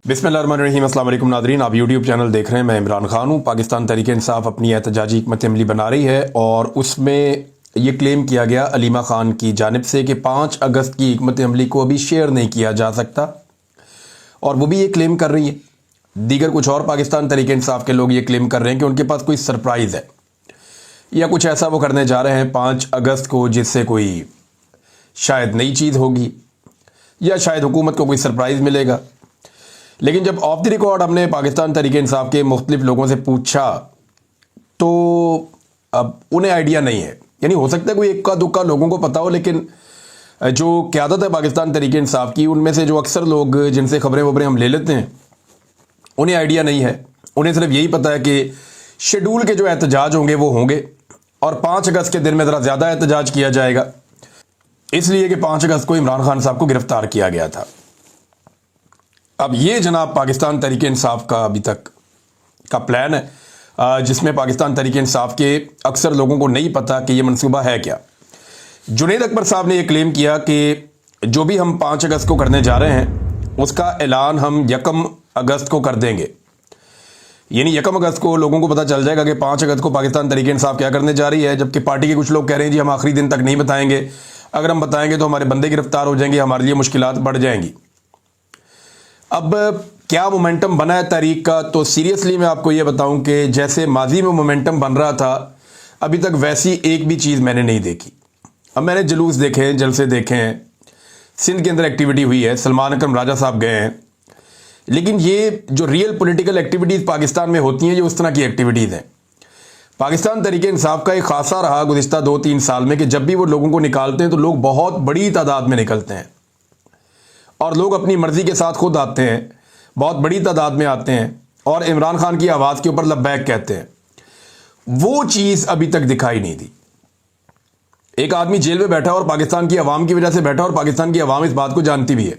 बिस्मिल्लाहिर्रहमानिर्रहीम। अस्सलाम वालेकुम नादरीन, आप यूट्यूब चैनल देख रहे हैं। मैं इमरान खान हूँ। पाकिस्तान तहरीक इंसाफ अपनी एहतजाजी हिकमत अमली बना रही है और उसमें ये क्लेम किया गया अलीमा ख़ान की जानिब से कि 5 अगस्त की हिकमत अमली को अभी शेयर नहीं किया जा सकता, और वो भी ये क्लेम कर रही है। दीगर कुछ और पाकिस्तान तहरीक इंसाफ के लोग ये क्लेम कर रहे हैं कि उनके पास कोई सरप्राइज़ है या कुछ ऐसा वो करने जा रहे हैं 5 अगस्त को, जिससे कोई शायद नई चीज़ होगी या शायद हुकूमत को कोई सरप्राइज़ मिलेगा। लेकिन जब ऑफ द रिकॉर्ड हमने पाकिस्तान तहरीक इंसाफ के मुख्तलिफ लोगों से पूछा तो अब उन्हें आइडिया नहीं है। यानी हो सकता है कोई इक्का दुक्का लोगों को पता हो, लेकिन जो क़यादत है पाकिस्तान तहरीक इंसाफ की, उनमें से जो अक्सर लोग जिनसे खबरें वबरें हम ले लेते हैं, उन्हें आइडिया नहीं है। उन्हें सिर्फ यही पता है कि शेड्यूल के जो एहतजाज होंगे वो होंगे और 5 अगस्त के दिन में ज़रा ज़्यादा एहतजाज किया जाएगा, इसलिए कि 5 अगस्त को इमरान खान साहब को गिरफ्तार किया गया था। अब ये जनाब पाकिस्तान तहरीक इंसाफ का अभी तक का प्लान है, जिसमें पाकिस्तान तहरीक इंसाफ के अक्सर लोगों को नहीं पता कि ये मंसूबा है क्या। जुनैद अकबर साहब ने यह क्लेम किया कि जो भी हम 5 अगस्त को करने जा रहे हैं उसका ऐलान हम 1 अगस्त को कर देंगे। यानी 1 अगस्त को लोगों को पता चल जाएगा कि 5 अगस्त को पाकिस्तान तहरीक इंसाफ क्या करने जा रही है। जबकि पार्टी के कुछ लोग कह रहे हैं जी हम आखिरी दिन तक नहीं बताएंगे, अगर हम बताएंगे तो हमारे बंदे गिरफ्तार हो जाएंगे, हमारे लिए मुश्किलात बढ़ जाएंगी। अब क्या मोमेंटम बना है तहरीक का, तो सीरियसली मैं आपको ये बताऊं कि जैसे माजी में मोमेंटम बन रहा था, अभी तक वैसी एक भी चीज़ मैंने नहीं देखी। अब मैंने जुलूस देखे हैं, जलसे देखे हैं, सिंध के अंदर एक्टिविटी हुई है, सलमान अकरम राजा साहब गए हैं, लेकिन ये जो रियल पॉलिटिकल एक्टिविटीज़ पाकिस्तान में होती हैं ये उस तरह की एक्टिविटीज़ हैं। पाकिस्तान तहरीक इंसाफ का एक खासा रहा गुज़िश्ता 2-3 साल में कि जब भी वो लोगों को निकालते हैं तो लोग बहुत बड़ी तादाद में निकलते हैं और लोग अपनी मर्ज़ी के साथ खुद आते हैं, बहुत बड़ी तादाद में आते हैं और इमरान खान की आवाज़ के ऊपर लब्बैक कहते हैं। वो चीज़ अभी तक दिखाई नहीं दी। एक आदमी जेल में बैठा और पाकिस्तान की आवाम की वजह से बैठा, और पाकिस्तान की आवाम इस बात को जानती भी है,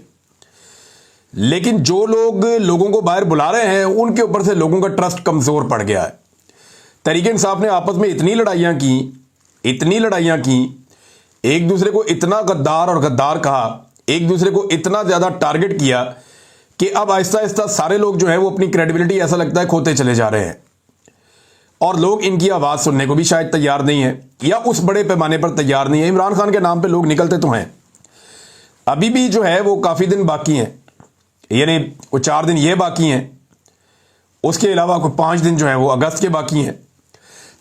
लेकिन जो लोग लोगों को बाहर बुला रहे हैं उनके ऊपर से लोगों का ट्रस्ट कमज़ोर पड़ गया है। तहरीक इंसाफ ने आपस में इतनी लड़ाइयाँ की, एक दूसरे को इतना गद्दार और गद्दार कहा, एक दूसरे को इतना ज़्यादा टारगेट किया कि अब आहिस्ता आहिस्ता सारे लोग जो है वो अपनी क्रेडिबिलिटी ऐसा लगता है खोते चले जा रहे हैं और लोग इनकी आवाज़ सुनने को भी शायद तैयार नहीं है या उस बड़े पैमाने पर तैयार नहीं है। इमरान खान के नाम पे लोग निकलते तो हैं, अभी भी जो है वो काफ़ी दिन बाकी हैं, यानी वो 4 दिन ये बाकी हैं, उसके अलावा कोई 5 दिन जो है वो अगस्त के बाकी हैं।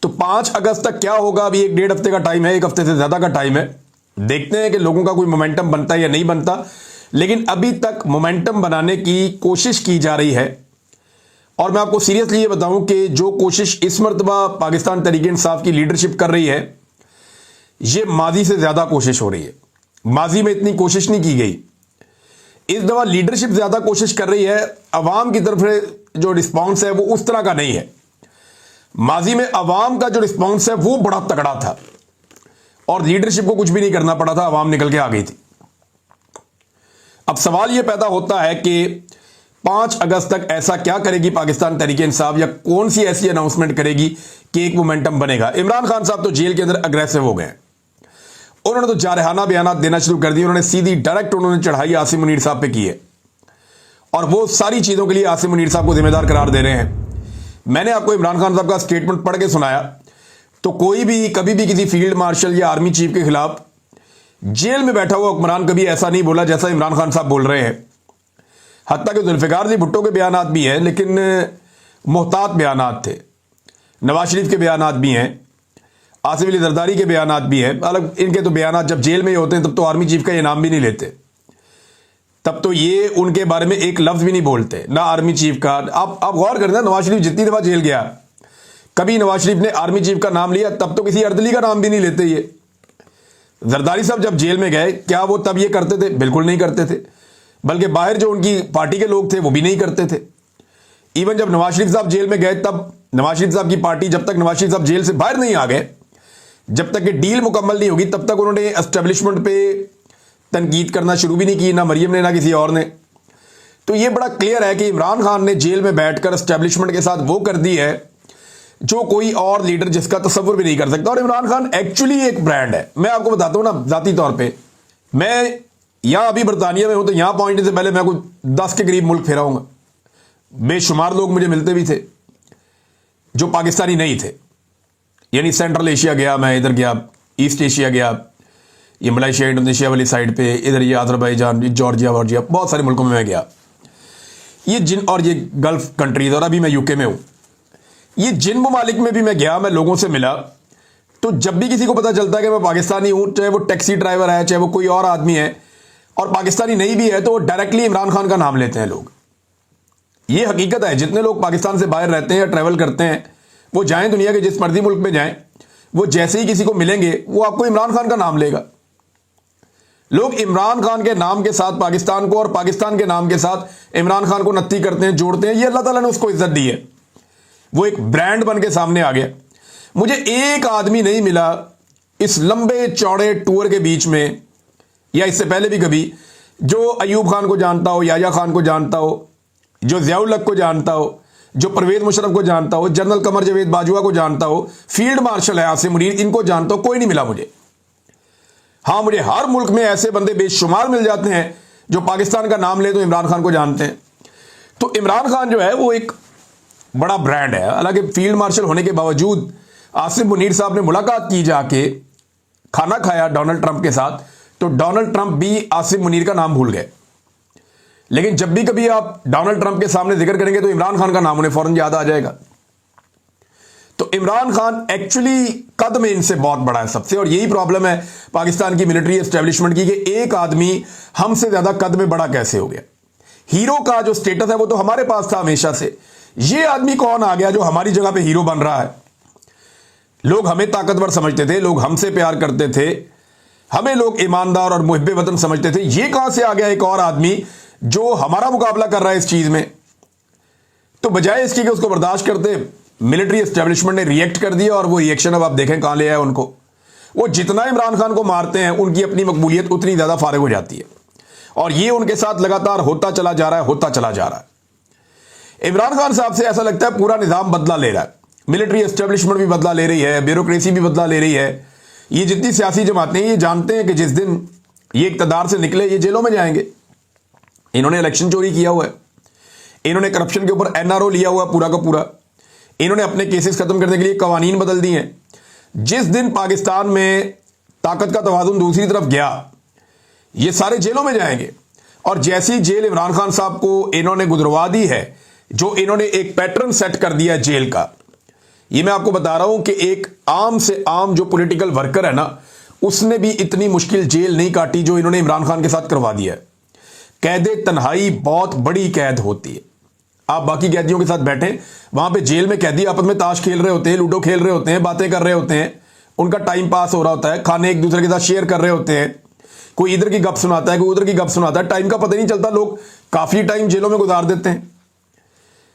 तो 5 अगस्त तक क्या होगा, अभी 1-1.5 हफ्ते का टाइम है, 1 हफ्ते से ज़्यादा का टाइम है। देखते हैं कि लोगों का कोई मोमेंटम बनता है या नहीं बनता, लेकिन अभी तक मोमेंटम बनाने की कोशिश की जा रही है। और मैं आपको सीरियसली ये बताऊं कि जो कोशिश इस मरतबा पाकिस्तान तहरीक इंसाफ की लीडरशिप कर रही है, ये माजी से ज़्यादा कोशिश हो रही है। माजी में इतनी कोशिश नहीं की गई, इस दफ़ा लीडरशिप ज़्यादा कोशिश कर रही है। अवाम की तरफ से जो रिस्पॉन्स है वो उस तरह का नहीं है। माजी में अवाम का जो रिस्पॉन्स है वो बड़ा तगड़ा था और लीडरशिप को कुछ भी नहीं करना पड़ा था, अवाम निकल के आ गई थी। अब सवाल यह पैदा होता है कि 5 अगस्त तक ऐसा क्या करेगी पाकिस्तान तहरीक इंसाफ, या कौन सी ऐसी अनाउंसमेंट करेगी कि एक मोमेंटम बनेगा। इमरान खान साहब तो जेल के अंदर अग्रेसिव हो गए, उन्होंने तो जारहाना बयान देना शुरू कर दिए। उन्होंने सीधी डायरेक्ट उन्होंने चढ़ाई आसिम मुनीर साहब पे की है और वो सारी चीज़ों के लिए आसिम मुनीर साहब को जिम्मेदार करार दे रहे हैं। मैंने आपको इमरान खान साहब का स्टेटमेंट पढ़ के सुनाया, तो कोई भी कभी भी किसी फील्ड मार्शल या आर्मी चीफ के खिलाफ जेल में बैठा हुआ हुक्मरान कभी ऐसा नहीं बोला जैसा इमरान खान साहब बोल रहे हैं। हत्ता कि जुल्फ़िकार जी भुट्टो के बयानात भी हैं, लेकिन मोहतात बयानात थे। नवाज शरीफ के बयानात भी हैं, आसिफ अली जरदारी के बयानात भी हैं। अलग इनके तो बयानात जब जेल में ही होते हैं तब तो आर्मी चीफ का ये नाम भी नहीं लेते, तब तो ये उनके बारे में एक लफ्ज़ भी नहीं बोलते, ना आर्मी चीफ का। आप गौर करें ना, नवाज शरीफ जितनी दफ़ा जेल गया, कभी नवाज शरीफ ने आर्मी चीफ का नाम लिया? तब तो किसी अर्दली का नाम भी नहीं लेते ये। जरदारी साहब जब जेल में गए, क्या वो तब ये करते थे? बिल्कुल नहीं करते थे, बल्कि बाहर जो उनकी पार्टी के लोग थे वो भी नहीं करते थे। इवन जब नवाज शरीफ साहब जेल में गए, तब नवाज शरीफ साहब की पार्टी, जब तक नवाज शरीफ साहब जेल से बाहर नहीं आ गए, जब तक ये डील मुकम्मल नहीं होगी, तब तक उन्होंने एस्टेब्लिशमेंट पे तनकीद करना शुरू भी नहीं की, ना मरियम ने ना किसी और ने। तो ये बड़ा क्लियर है कि इमरान खान ने जेल में बैठकर एस्टेब्लिशमेंट के साथ वो कर दी है जो कोई और लीडर जिसका तसव्वुर भी नहीं कर सकता। और इमरान खान एक्चुअली एक ब्रांड है। मैं आपको बताता हूं ना, जाती तौर पे मैं यहां अभी बरतानिया में हूं, तो यहां पहुंचने से पहले मैं कुछ 10 के करीब मुल्क फेरा हूंगा। बेशुमार लोग मुझे मिलते भी थे जो पाकिस्तानी नहीं थे, यानी सेंट्रल एशिया गया, मैं इधर गया, ईस्ट एशिया गया, ये मलेशिया इंडोनेशिया वाली साइड पे, इधर ये अजरबैजान, जॉर्जिया वॉर्जिया, बहुत सारे मुल्कों में मैं गया, ये और ये गल्फ कंट्रीज, और अभी मैं यूके में हूं। ये जिन ममालिक में भी मैं गया, मैं लोगों से मिला, तो जब भी किसी को पता चलता है कि मैं पाकिस्तानी हूं, चाहे वो टैक्सी ड्राइवर है, चाहे वो कोई और आदमी है, और पाकिस्तानी नहीं भी है, तो वो डायरेक्टली इमरान खान का नाम लेते हैं लोग। ये हकीकत है। जितने लोग पाकिस्तान से बाहर रहते हैं या ट्रैवल करते हैं, वो जाएं दुनिया के जिस मर्जी मुल्क में जाएं, वो जैसे ही किसी को मिलेंगे वो आपको इमरान खान का नाम लेगा। लोग इमरान खान के नाम के साथ पाकिस्तान को और पाकिस्तान के नाम के साथ इमरान खान को नत्ती करते हैं, जोड़ते हैं। ये अल्लाह ताला ने उसको इज्जत दी है, वो एक ब्रांड बन के सामने आ गया। मुझे एक आदमी नहीं मिला इस लंबे चौड़े टूर के बीच में, या इससे पहले भी कभी, जो अयूब खान को जानता हो, याया खान को जानता हो, जो ज़ियाउल हक को जानता हो, जो परवेज मुशर्रफ को जानता हो, जनरल कमर जवेद बाजवा को जानता हो, फील्ड मार्शल है आसिम मुनीर, इनको जानता हो। कोई नहीं मिला मुझे। हां, मुझे हर मुल्क में ऐसे बंदे बेशुमार मिल जाते हैं जो पाकिस्तान का नाम ले तो इमरान खान को जानते हैं। तो इमरान खान जो है वो एक बड़ा ब्रांड है। हालांकि फील्ड मार्शल होने के बावजूद आसिम मुनीर साहब ने मुलाकात की, जाके खाना खाया डोनाल्ड ट्रंप के साथ, तो डोनाल्ड ट्रंप भी आसिम मुनीर का नाम भूल गए। लेकिन जब भी कभी आप डोनाल्ड ट्रंप के सामने जिक्र करेंगे तो इमरान खान का नाम उन्हें फौरन याद आ जाएगा। तो इमरान खान एक्चुअली कद में इनसे बहुत बड़ा है सबसे, और यही प्रॉब्लम है पाकिस्तान की मिलिट्री एस्टेब्लिशमेंट की कि एक आदमी हमसे ज्यादा कद में बड़ा कैसे हो गया। हीरो का जो स्टेटस है वो तो हमारे पास था हमेशा से, ये आदमी कौन आ गया जो हमारी जगह पे हीरो बन रहा है। लोग हमें ताकतवर समझते थे, लोग हमसे प्यार करते थे, हमें लोग ईमानदार और मुहिब्बे वतन समझते थे। ये कहां से आ गया एक और आदमी जो हमारा मुकाबला कर रहा है इस चीज में। तो बजाय इसके कि उसको बर्दाश्त करते, मिलिट्री एस्टेब्लिशमेंट ने रिएक्ट कर दिया, और वो रिएक्शन अब आप देखें कहां ले आए उनको। वो जितना इमरान खान को मारते हैं उनकी अपनी मकबूलियत उतनी ज्यादा फारिग हो जाती है, और ये उनके साथ लगातार होता चला जा रहा है, होता चला जा रहा है। इमरान खान साहब से ऐसा लगता है पूरा निजाम बदला ले रहा है, मिलिट्री एस्टेब्लिशमेंट भी बदला ले रही है, ब्यूरोक्रेसी भी बदला ले रही है। ये जितनी सियासी जमातें हैं, ये जानते हैं कि जिस दिन ये इक़्तिदार से निकले ये जेलों में जाएंगे। इन्होंने इलेक्शन चोरी किया हुआ है, इन्होंने करप्शन के ऊपर एनआरओ लिया हुआ पूरा का पूरा, इन्होंने अपने केसेस खत्म करने के लिए कवानीन बदल दिए हैं। जिस दिन पाकिस्तान में ताकत का तवाज़ुन दूसरी तरफ गया, ये सारे जेलों में जाएंगे। और जैसी जेल इमरान खान साहब को इन्होंने गुजरवा दी है, जो इन्होंने एक पैटर्न सेट कर दिया जेल का, ये मैं आपको बता रहा हूं कि एक आम से आम जो पॉलिटिकल वर्कर है ना, उसने भी इतनी मुश्किल जेल नहीं काटी जो इन्होंने इमरान खान के साथ करवा दिया है। कैद तन्हाई बहुत बड़ी कैद होती है। आप बाकी कैदियों के साथ बैठे, वहां पे जेल में कैदी आपस में ताश खेल रहे होते हैं, लूडो खेल रहे होते हैं, बातें कर रहे होते हैं, उनका टाइम पास हो रहा होता है, खाने एक दूसरे के साथ शेयर कर रहे होते हैं, कोई इधर की गप सुनाता है, कोई उधर की गप सुनाता है, टाइम का पता नहीं चलता। लोग काफी टाइम जेलों में गुजार देते हैं।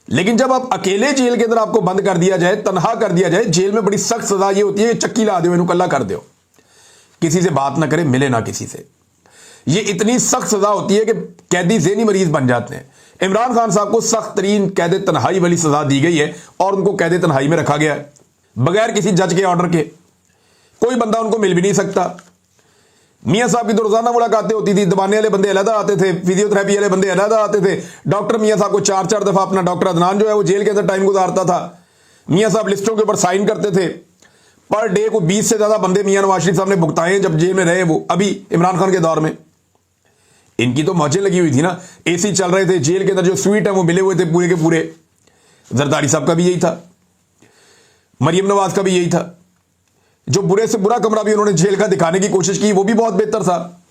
लेकिन जब आप अकेले जेल के अंदर आपको बंद कर दिया जाए, तनहा कर दिया जाए, जेल में बड़ी सख्त सजा ये होती है कि चक्की ला दो, इन्हें कल्ला कर दो, किसी से बात ना करे, मिले ना किसी से। ये इतनी सख्त सजा होती है कि कैदी ज़हनी मरीज बन जाते हैं। इमरान खान साहब को सख्त तरीन कैद तन्हाई वाली सजा दी गई है, और उनको कैद तन्हाई में रखा गया है बगैर किसी जज के ऑर्डर के। कोई बंदा उनको मिल भी नहीं सकता। मियां साहब की तो रोजाना मुलाकातें होती थी, दबाने वाले बंदे अलग आते थे, फिजियोथेरेपी वाले बंदे अलग आते थे। डॉक्टर मियां साहब को 4-4 दफा अपना डॉक्टर अदनान जो है वो जेल के अंदर टाइम गुजारता था। मियां साहब लिस्टों के ऊपर साइन करते थे। पर डे को 20 से ज्यादा बंदे मियां नवाज शरीफ साहब ने भुगताए जब जेल में रहे, वो अभी इमरान खान के दौर में। इनकी तो मौजें लगी हुई थी ना, एसी चल रहे थे जेल के अंदर, जो स्वीट है वो मिले हुए थे पूरे के पूरे। जरदारी साहब का भी यही था, मरियम नवाज का भी यही था। जो बुरे से बुरा कमरा भी उन्होंने जेल का दिखाने की कोशिश की, वो भी बहुत बेहतर था।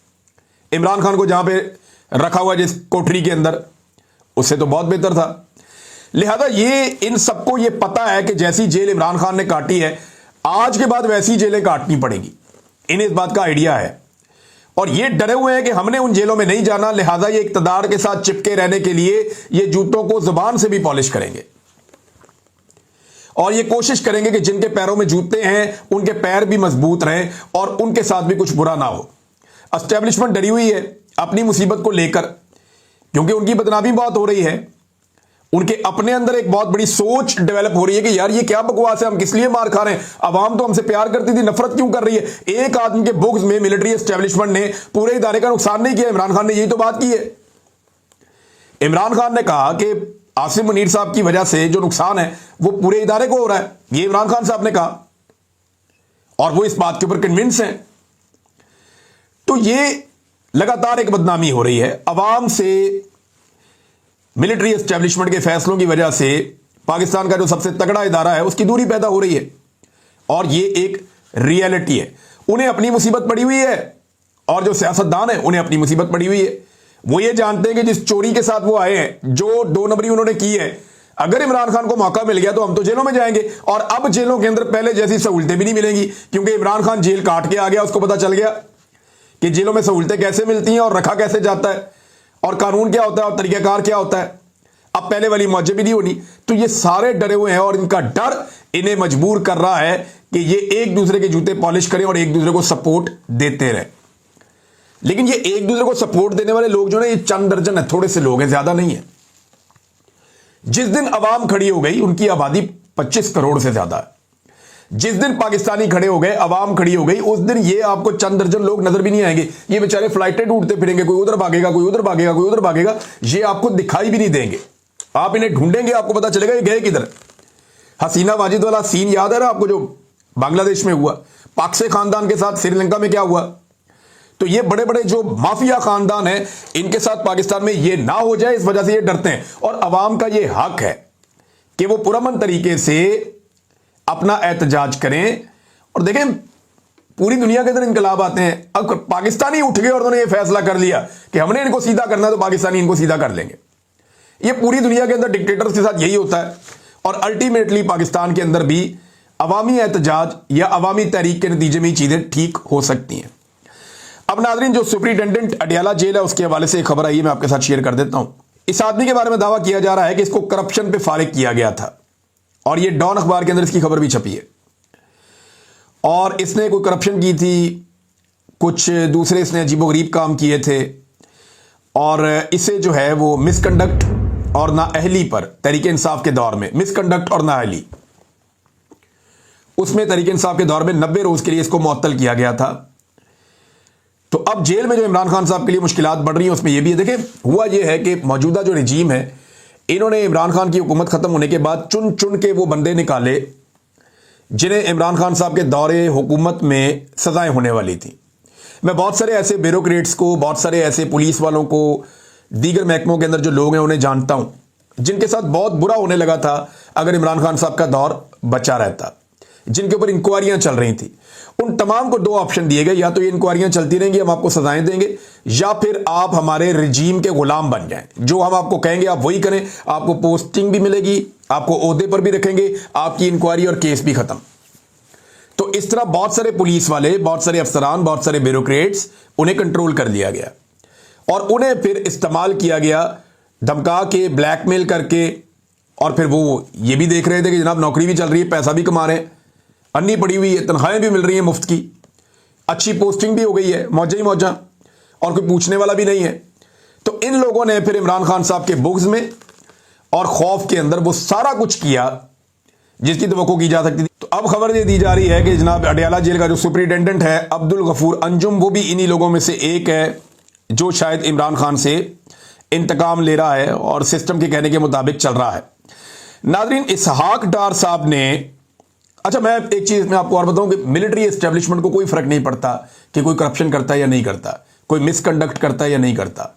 इमरान खान को जहां पे रखा हुआ जिस कोठरी के अंदर, उससे तो बहुत बेहतर था। लिहाजा ये इन सबको ये पता है कि जैसी जेल इमरान खान ने काटी है, आज के बाद वैसी जेलें काटनी पड़ेगी। इन्हें इस बात का आइडिया है, और ये डरे हुए हैं कि हमने उन जेलों में नहीं जाना। लिहाजा ये इक्तदार के साथ चिपके रहने के लिए ये जूतों को जुबान से भी पॉलिश करेंगे, और ये कोशिश करेंगे कि जिनके पैरों में जूते हैं उनके पैर भी मजबूत रहें और उनके साथ भी कुछ बुरा ना हो। एस्टेब्लिशमेंट डरी हुई है अपनी मुसीबत को लेकर, क्योंकि उनकी बदनामी बहुत हो रही है। उनके अपने अंदर एक बहुत बड़ी सोच डेवलप हो रही है कि यार ये क्या बकवास है, हम किस लिए मार खा रहे हैं, अवाम तो हमसे प्यार करती थी, नफरत क्यों कर रही है। एक आदमी के बुग्ज में मिलिट्री एस्टेब्लिशमेंट ने पूरे इदारे का नुकसान नहीं किया। इमरान खान ने यही तो बात की है। इमरान खान ने कहा कि आसिम मुनीर साहब की वजह से जो नुकसान है वो पूरे इदारे को हो रहा है, ये इमरान खान साहब ने कहा और वो इस बात के ऊपर कन्विंस हैं। तो ये लगातार एक बदनामी हो रही है अवाम से। मिलिट्री एस्टेब्लिशमेंट के फैसलों की वजह से पाकिस्तान का जो सबसे तगड़ा इदारा है उसकी दूरी पैदा हो रही है और ये एक रियलिटी है। उन्हें अपनी मुसीबत पड़ी हुई है और जो सियासतदान है उन्हें अपनी मुसीबत पड़ी हुई है। वो ये जानते हैं कि जिस चोरी के साथ वो आए हैं, जो 2 नंबरी उन्होंने की है, अगर इमरान खान को मौका मिल गया तो हम तो जेलों में जाएंगे और अब जेलों के अंदर पहले जैसी सहूलतें भी नहीं मिलेंगी, क्योंकि इमरान खान जेल काट के आ गया, उसको पता चल गया कि जेलों में सहूलतें कैसे मिलती हैं और रखा कैसे जाता है और कानून क्या होता है और तरीकाकार क्या होता है। अब पहले वाली मौजें भी नहीं होनी। तो ये सारे डरे हुए हैं और इनका डर इन्हें मजबूर कर रहा है कि ये एक दूसरे के जूते पॉलिश करें और एक दूसरे को सपोर्ट देते रहे। लेकिन ये एक दूसरे को सपोर्ट देने वाले लोग जो है ये चंद दर्जन है, थोड़े से लोग हैं, ज्यादा नहीं है। जिस दिन अवाम खड़ी हो गई, उनकी आबादी 25 करोड़ से ज्यादा है, जिस दिन पाकिस्तानी खड़े हो गए, अवाम खड़ी हो गई, उस दिन ये आपको चंद दर्जन लोग नजर भी नहीं आएंगे। ये बेचारे फ्लाइटें ढूंढते फिरेंगे, कोई उधर भागेगा, कोई उधर भागेगा, कोई उधर भागेगा, ये आपको दिखाई भी नहीं देंगे। आप इन्हें ढूंढेंगे, आपको पता चलेगा ये गए किधर। हसीना वाजिद वाला सीन याद है ना आपको, जो बांग्लादेश में हुआ, पाकसे खानदान के साथ श्रीलंका में क्या हुआ। तो ये बड़े बड़े जो माफिया खानदान हैं, इनके साथ पाकिस्तान में ये ना हो जाए, इस वजह से ये डरते हैं। और अवाम का ये हक है कि वो पुरअमन तरीके से अपना एहतजाज करें। और देखें, पूरी दुनिया के अंदर इनकलाब आते हैं, अब पाकिस्तानी उठ गए और उन्होंने ये फैसला कर लिया कि हमने इनको सीधा करना है, तो पाकिस्तानी इनको सीधा कर लेंगे। ये पूरी दुनिया के अंदर डिक्टेटर्स के साथ यही होता है। और अल्टीमेटली पाकिस्तान के अंदर भी अवामी एहतजाज या अवामी तहरीक के नतीजे में ही चीजें ठीक हो सकती हैं। अब नाज़रीन, जो सुपरिटेंडेंट अडियाला जेल है उसके हवाले से एक खबर आई है, मैं आपके साथ शेयर कर देता हूं। इस आदमी के बारे में दावा किया जा रहा है कि इसको करप्शन पे फारिग किया गया था और ये डॉन अखबार के अंदर इसकी खबर भी छपी है। और इसने कोई करप्शन की थी, कुछ दूसरे इसने अजीबोगरीब काम किए थे और इसे जो है वो मिसकंडक्ट और नाअहली पर तहरीके इंसाफ के दौर में, मिसकंडक्ट और नाअहली, उसमें तहरीके इंसाफ के दौर में 90 रोज के लिए इसको मुअत्तल किया गया था। तो अब जेल में जो इमरान खान साहब के लिए मुश्किलात बढ़ रही हैं उसमें यह भी है। देखिए, हुआ यह है कि मौजूदा जो रिजीम है, इन्होंने इमरान खान की हुकूमत खत्म होने के बाद चुन चुन के वो बंदे निकाले जिन्हें इमरान खान साहब के दौरे हुकूमत में सजाएं होने वाली थी। मैं बहुत सारे ऐसे ब्यूरोक्रेट्स को, बहुत सारे ऐसे पुलिस वालों को, दीगर महकमों के अंदर जो लोग हैं उन्हें जानता हूं, जिनके साथ बहुत बुरा होने लगा था अगर इमरान खान साहब का दौर बचा रहता, जिनके ऊपर इंक्वायरियां चल रही थी। उन तमाम को 2 ऑप्शन दिए गए, या तो ये इंक्वायरियां चलती रहेंगी, हम आपको सजाएं देंगे, या फिर आप हमारे रिजीम के गुलाम बन जाएं, जो हम आपको कहेंगे आप वही करें, आपको पोस्टिंग भी मिलेगी, आपको ओहदे पर भी रखेंगे, आपकी इंक्वायरी और केस भी खत्म। तो इस तरह बहुत सारे पुलिस वाले, बहुत सारे अफसरान, बहुत सारे ब्यूरोक्रेट्स, उन्हें कंट्रोल कर लिया गया और उन्हें फिर इस्तेमाल किया गया धमका के, ब्लैकमेल करके। और फिर वो ये भी देख रहे थे कि जनाब नौकरी भी चल रही है, पैसा भी कमा रहे हैं, अन्नी पड़ी हुई है, तनख्वाहें भी मिल रही हैं मुफ्त की, अच्छी पोस्टिंग भी हो गई है, मौजा ही मौजा, और कोई पूछने वाला भी नहीं है। तो इन लोगों ने फिर इमरान खान साहब के बुग़्ज़ में और खौफ के अंदर वो सारा कुछ किया जिसकी तवक्को की जा सकती थी। तो अब खबर ये दी जा रही है कि जनाब अडियाला जेल का जो सुपरिटेंडेंट है अब्दुल गफूर अंजुम, वो भी इन्हीं लोगों में से एक है जो शायद इमरान खान से इंतकाम ले रहा है और सिस्टम के कहने के मुताबिक चल रहा है। नाज़रीन, इसहाक डार साहब ने, अच्छा मैं एक चीज मैं आपको और बताऊं कि मिलिट्री एस्टेब्लिशमेंट को कोई फर्क नहीं पड़ता कि कोई करप्शन करता है या नहीं करता, कोई मिसकंडक्ट करता है या नहीं करता,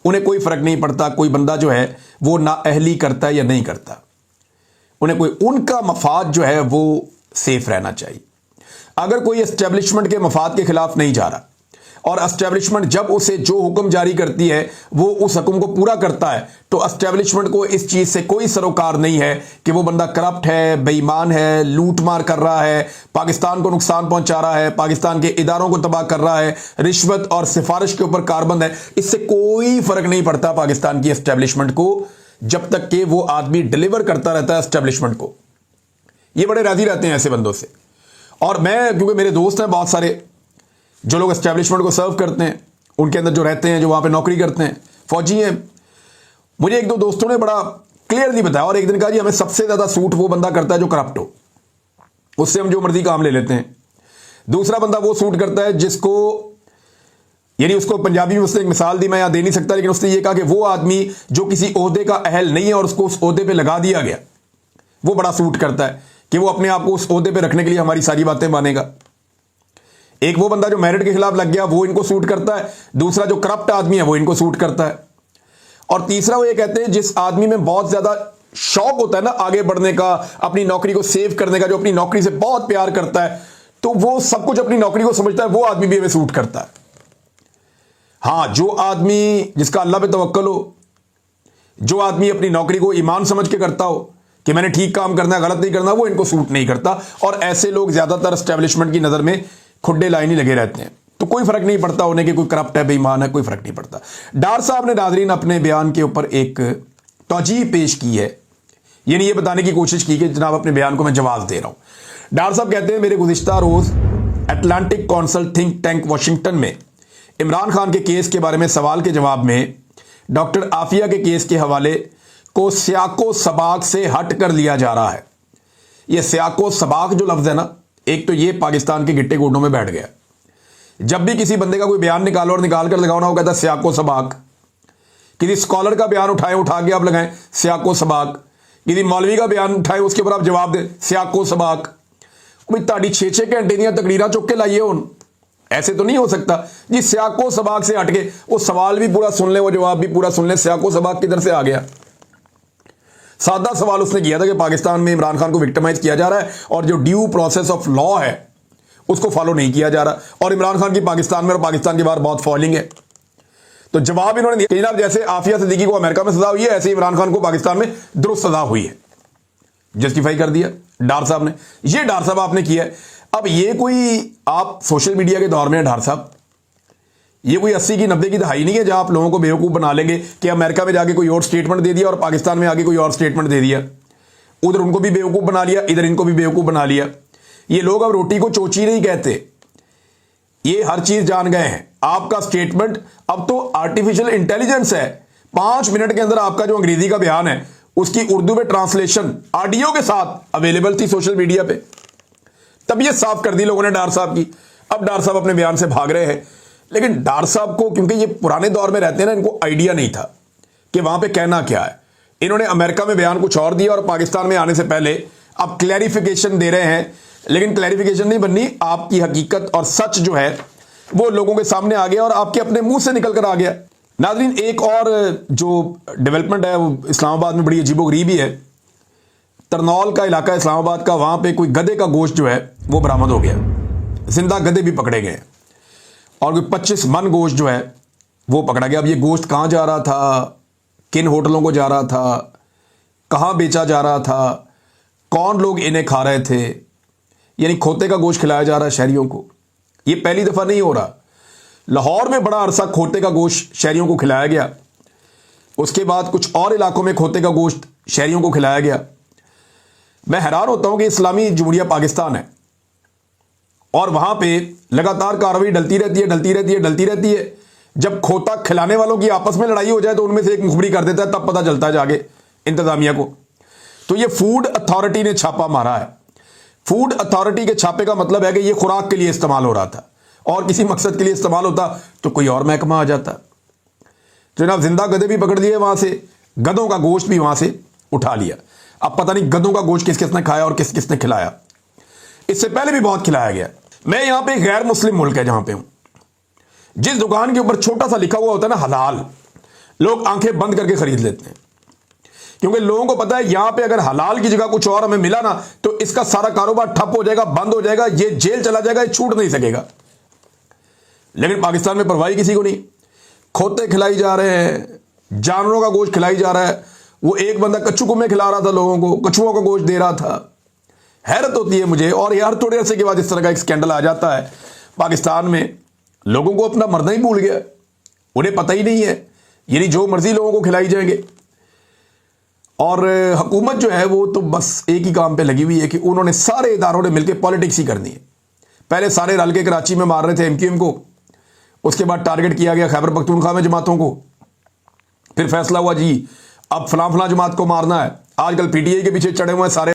उन्हें कोई फर्क नहीं पड़ता कोई बंदा जो है वो नाअहली करता है या नहीं करता। उन्हें कोई, उनका मफाद जो है वो सेफ रहना चाहिए। अगर कोई एस्टेब्लिशमेंट के मफाद के खिलाफ नहीं जा रहा और एस्टेब्लिशमेंट जब उसे जो हुक्म जारी करती है वो उस हुक्म को पूरा करता है, तो एस्टेब्लिशमेंट को इस चीज से कोई सरोकार नहीं है कि वो बंदा करप्ट है, बेईमान है, लूट मार कर रहा है, पाकिस्तान को नुकसान पहुंचा रहा है, पाकिस्तान के इदारों को तबाह कर रहा है, रिश्वत और सिफारिश के ऊपर कारबंद है। इससे कोई फर्क नहीं पड़ता पाकिस्तान की एस्टेब्लिशमेंट को, जब तक कि वो आदमी डिलीवर करता रहता है एस्टेब्लिशमेंट को। ये बड़े राजी रहते हैं ऐसे बंदों से। और मैं, क्योंकि मेरे दोस्त हैं बहुत सारे जो लोग एस्टेब्लिशमेंट को सर्व करते हैं, उनके अंदर जो रहते हैं, जो वहां पे नौकरी करते हैं, फौजी हैं, मुझे 1-2 दोस्तों ने बड़ा क्लियरली बताया और एक दिन कहा जी हमें सबसे ज्यादा सूट वो बंदा करता है जो करप्ट हो, उससे हम जो मर्जी काम ले लेते हैं। दूसरा बंदा वो सूट करता है जिसको यानी उसको पंजाबी में उसने एक मिसाल दी, मैं यहां दे नहीं सकता, लेकिन उसने ये कहा कि वो आदमी जो किसी ओहदे का अहल नहीं है और उसको उस ओहदे पे लगा दिया गया, वो बड़ा सूट करता है कि वो अपने आप को उस ओहदे पे रखने के लिए हमारी सारी बातें मानेगा। एक वो बंदा जो मेरिट के खिलाफ लग गया, वो इनको सूट करता है। दूसरा जो करप्ट आदमी है, वो इनको सूट करता है। और तीसरा वो ये कहते हैं जिस आदमी में बहुत ज्यादा शौक होता है ना आगे बढ़ने का, अपनी नौकरी को सेव करने का, जो अपनी नौकरी से बहुत प्यार करता है, तो वो सब कुछ अपनी नौकरी को समझता है, वो आदमी भी हमें सूट करता है। हां, जो आदमी जिसका अल्लाह पे तवक्कल हो, जो आदमी अपनी नौकरी को ईमान समझ के करता हो कि मैंने ठीक काम करना है, गलत नहीं करना, वो इनको सूट नहीं करता। और ऐसे लोग ज्यादातर एस्टेब्लिशमेंट की नजर में खुड्डे लाइन ही लगे रहते हैं, तो कोई फर्क नहीं पड़ता उन्हें कि कोई करप्ट है, बेईमान है, कोई फर्क नहीं पड़ता। डार साहब ने नाजरीन अपने बयान के ऊपर एक तौजीह पेश की है, यानी ये बताने की कोशिश की कि जनाब अपने बयान को मैं जवाब दे रहा हूं। डार साहब कहते हैं, मेरे गुज़िश्ता रोज Atlantic Council think tank Washington में इमरान खान के केस के बारे में सवाल के जवाब में डॉक्टर आफिया के केस के हवाले को सियाको सबाक से हट कर लिया जा रहा है। यह सियाको सबाक जो लफ्ज है ना, एक तो ये पाकिस्तान के गिट्टे गोडों में बैठ गया। जब भी किसी बंदे का कोई बयान निकालो और निकाल कर लगाओ ना, वो कहता है सियाको सबाक। किसी स्कॉलर का बयान उठाए, उठा के आप लगाएं सियाको सबाक। किसी मौलवी का बयान उठाए, उसके ऊपर आप जवाब दें सियाको सबाक। भाई ताड़ी 6-6 घंटे दियां तकरीरां चुक के लाइए उन, ऐसे तो नहीं हो सकता जी। सियाको सबाक से हटके वो सवाल भी पूरा सुन ले, वो जवाब भी पूरा सुन ले, सियाको सबाक किधर से आ गया। सादा सवाल उसने किया था कि पाकिस्तान में इमरान खान को विक्टिमाइज किया जा रहा है और जो ड्यू प्रोसेस ऑफ लॉ है उसको फॉलो नहीं किया जा रहा, और इमरान खान की पाकिस्तान में और पाकिस्तान के बाहर बहुत फॉलोइंग है। तो जवाब इन्होंने दिया कि जनाब जैसे आफिया सिद्दीकी को अमेरिका में सजा हुई है, ऐसे इमरान खान को पाकिस्तान में दुरुस्त सजा हुई है। जस्टिफाई कर दिया डार साहब ने। ये डार साहब आपने किया है। अब ये कोई आप सोशल मीडिया के दौर में डार साहब, ये कोई 80 की 90 की दहाई नहीं है जहां आप लोगों को बेवकूफ बना लेंगे कि अमेरिका में जाके कोई और स्टेटमेंट दे दिया और पाकिस्तान में आके कोई और स्टेटमेंट दे दिया, उधर उनको भी बेवकूफ बना लिया, इधर इनको भी बेवकूफ बना लिया। ये लोग अब रोटी को चोची नहीं कहते, ये हर चीज जान गए हैं। आपका स्टेटमेंट अब तो आर्टिफिशियल इंटेलिजेंस है, 5 मिनट के अंदर आपका जो अंग्रेजी का बयान है उसकी उर्दू में ट्रांसलेशन ऑडियो के साथ अवेलेबल थी सोशल मीडिया पे। तब ये साफ कर दी लोगों ने डार साहब की। अब डार साहब अपने बयान से भाग रहे हैं, लेकिन डार साहब को क्योंकि ये पुराने दौर में रहते हैं ना, इनको आइडिया नहीं था कि वहां पे कहना क्या है। इन्होंने अमेरिका में बयान कुछ और दिया और पाकिस्तान में आने से पहले अब क्लैरिफिकेशन दे रहे हैं, लेकिन क्लैरिफिकेशन नहीं बननी, आपकी हकीकत और सच जो है वो लोगों के सामने आ गया और आपके अपने मुंह से निकल कर आ गया। नाज़रीन, एक और जो डेवलपमेंट है वो इस्लामाबाद में बड़ी अजीबोगरीबी है। तरनौल का इलाका इस्लामाबाद का, वहां पे कोई गधे का गोश्त जो है वो बरामद हो गया, जिंदा गधे भी पकड़े गए और कोई 25 मन गोश्त जो है वो पकड़ा गया। अब ये गोश्त कहाँ जा रहा था, किन होटलों को जा रहा था, कहाँ बेचा जा रहा था, कौन लोग इन्हें खा रहे थे, यानी खोते का गोश्त खिलाया जा रहा है शहरियों को। ये पहली दफ़ा नहीं हो रहा। लाहौर में बड़ा अरसा खोते का गोश्त शहरियों को खिलाया गया, उसके बाद कुछ और इलाकों में खोते का गोश्त शहरियों को खिलाया गया। मैं हैरान होता हूं कि इस्लामी जमहूरिया पाकिस्तान है और वहां पे लगातार कार्रवाई डलती रहती है। जब खोता खिलाने वालों की आपस में लड़ाई हो जाए तो उनमें से एक मुखबरी कर देता है, तब पता चलता है जाके इंतजामिया को। तो ये फूड अथॉरिटी ने छापा मारा है। फूड अथॉरिटी के छापे का मतलब है कि ये खुराक के लिए इस्तेमाल हो रहा था, और किसी मकसद के लिए इस्तेमाल होता तो कोई और महकमा आ जाता। तो जनाब जिंदा गधे भी पकड़ लिए वहां से, गधों का गोश्त भी वहां से उठा लिया। अब पता नहीं गधों का गोश्त किस किसने खाया और किस किसने खिलाया। इससे पहले भी बहुत खिलाया गया। मैं यहां पे गैर मुस्लिम मुल्क है जहां पे हूं, जिस दुकान के ऊपर छोटा सा लिखा हुआ होता है ना हलाल, लोग आंखें बंद करके खरीद लेते हैं, क्योंकि लोगों को पता है यहां पे अगर हलाल की जगह कुछ और हमें मिला ना तो इसका सारा कारोबार ठप हो जाएगा, बंद हो जाएगा, ये जेल चला जाएगा, ये छूट नहीं सकेगा। लेकिन पाकिस्तान में परवाही किसी को नहीं। खोते खिलाई जा रहे हैं, जानवरों का गोश्त खिलाई जा रहा है। वो एक बंदा कच्चू कुम्मे खिला रहा था लोगों को, कछुओं का गोश्त दे रहा था। हैरत होती है मुझे। और यार थोड़े अरसे के बाद इस तरह का एक स्कैंडल आ जाता है पाकिस्तान में, लोगों को अपना मरना ही भूल गया, उन्हें पता ही नहीं है, यानी जो मर्जी लोगों को खिलाई जाएंगे। और हुकूमत जो है वो तो बस एक ही काम पे लगी हुई है कि उन्होंने सारे इदारों ने मिलकर पॉलिटिक्स ही करनी है। पहले सारे रल के कराची में मार रहे थे एमक्यूएम को, उसके बाद टारगेट किया गया खैबर पख्तूनख्वा में जमातों को, फिर फैसला हुआ जी अब फलां फलां जमात को मारना है। आजकल पीटीआई के पीछे चढ़े हुए हैं सारे।